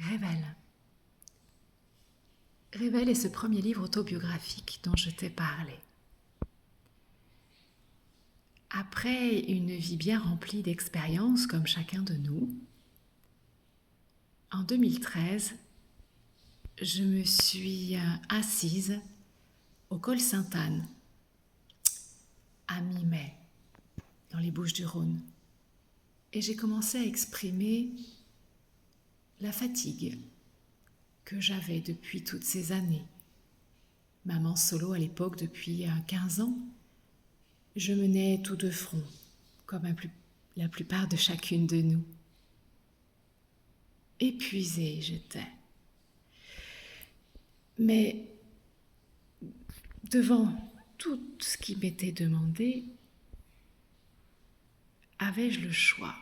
Révèle. Révèle est ce premier livre autobiographique dont je t'ai parlé. Après une vie bien remplie d'expériences comme chacun de nous, en 2013, je me suis assise au col Sainte-Anne, à mi-mai, dans les Bouches-du-Rhône. Et j'ai commencé à exprimer la fatigue que j'avais depuis toutes ces années. Maman solo à l'époque depuis 15 ans, je menais tout de front, comme la plupart de chacune de nous. Épuisée j'étais. Mais devant tout ce qui m'était demandé, avais-je le choix?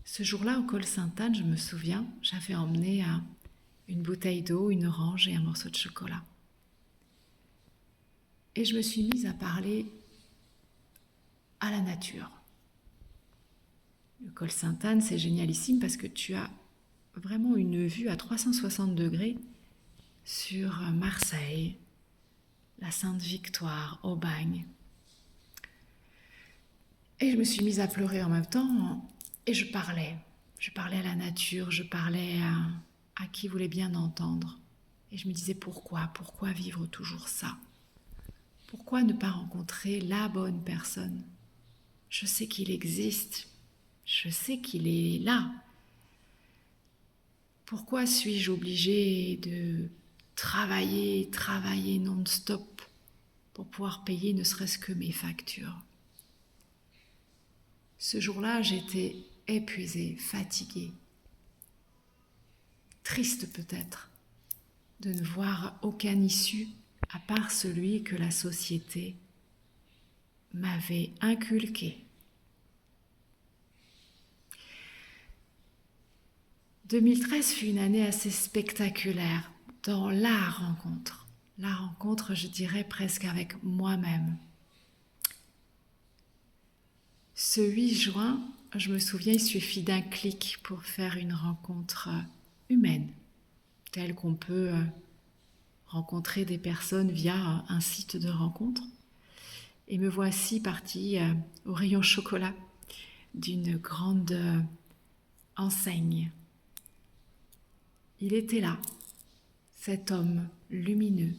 Ce jour-là, au col Sainte-Anne, je me souviens, j'avais emmené une bouteille d'eau, une orange et un morceau de chocolat. Et je me suis mise à parler à la nature. Le col Sainte-Anne, c'est génialissime parce que tu as vraiment une vue à 360 degrés sur Marseille, la Sainte-Victoire, Aubagne. Et je me suis mise à pleurer en même temps et je parlais. Je parlais à la nature, je parlais à qui voulait bien entendre. Et je me disais pourquoi vivre toujours ça? Pourquoi ne pas rencontrer la bonne personne? Je sais qu'il existe, je sais qu'il est là. Pourquoi suis-je obligée de travailler non-stop pour pouvoir payer ne serait-ce que mes factures? Ce jour-là, j'étais épuisée, fatiguée, triste peut-être de ne voir aucune issue à part celui que la société m'avait inculqué. 2013 fut une année assez spectaculaire dans la rencontre. La rencontre, je dirais, presque avec moi-même. Ce 8 juin, je me souviens, il suffit d'un clic pour faire une rencontre humaine, telle qu'on peut rencontrer des personnes via un site de rencontre. Et me voici partie au rayon chocolat d'une grande enseigne. Il était là, cet homme lumineux,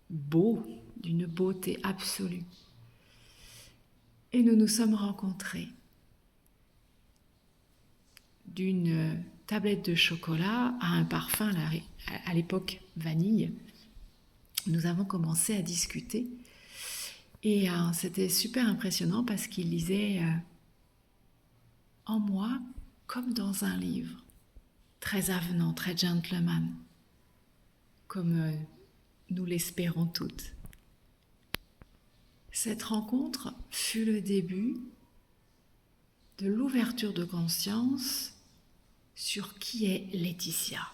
beau, d'une beauté absolue. Et nous nous sommes rencontrés. D'une tablette de chocolat à un parfum, à l'époque vanille, nous avons commencé à discuter. Et c'était super impressionnant parce qu'il lisait en moi comme dans un livre, très avenant, très gentleman, comme nous l'espérons toutes. Cette rencontre fut le début de l'ouverture de conscience sur qui est Laetitia.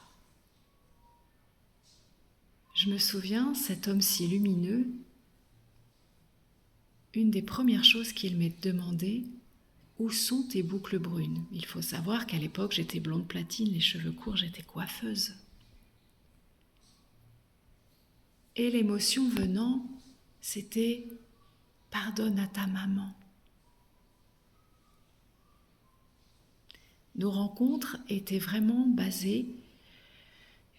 Je me souviens, cet homme si lumineux, une des premières choses qu'il m'ait demandé, où sont tes boucles brunes? Il faut savoir qu'à l'époque, j'étais blonde platine, les cheveux courts, j'étais coiffeuse. Et l'émotion venant, c'était « pardonne à ta maman ». Nos rencontres étaient vraiment basées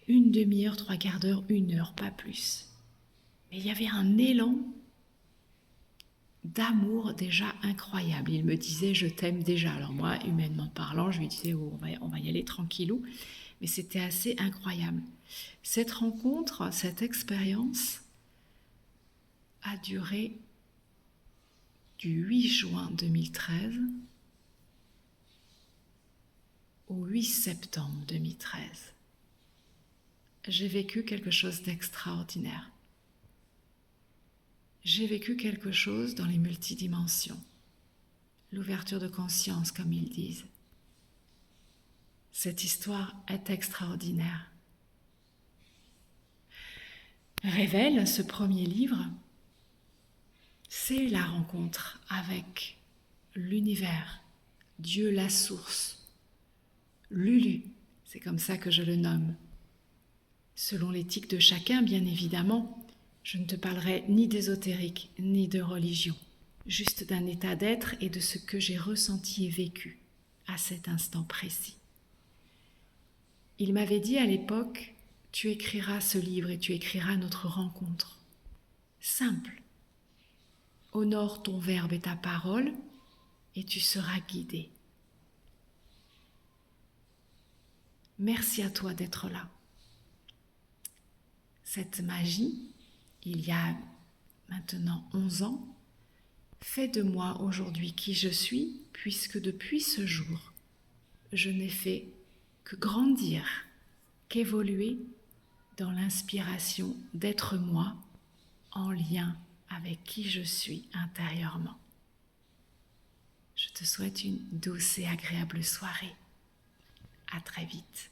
une demi-heure, 3/4 d'heure, 1 heure, pas plus. Mais il y avait un élan d'amour déjà incroyable. Il me disait « je t'aime déjà ». Alors moi, humainement parlant, je lui disais oh, on va y aller tranquillou. Mais c'était assez incroyable. Cette rencontre, cette expérience a duré du 8 juin 2013 au 8 septembre 2013. J'ai vécu quelque chose d'extraordinaire. J'ai vécu quelque chose dans les multidimensions. L'ouverture de conscience, comme ils disent. Cette histoire est extraordinaire. Révèle, ce premier livre, c'est la rencontre avec l'univers Dieu la source, Lulu, c'est comme ça que je le nomme. Selon l'éthique de chacun, bien évidemment, je ne te parlerai ni d'ésotérique, ni de religion, juste d'un état d'être et de ce que j'ai ressenti et vécu à cet instant précis. Il m'avait dit à l'époque, tu écriras ce livre et tu écriras notre rencontre. Simple. Honore ton verbe et ta parole et tu seras guidé. Merci à toi d'être là. Cette magie, il y a maintenant 11 ans, fait de moi aujourd'hui qui je suis, puisque depuis ce jour, je n'ai fait que grandir, qu'évoluer dans l'inspiration d'être moi en lien avec qui je suis intérieurement. Je te souhaite une douce et agréable soirée. À très vite.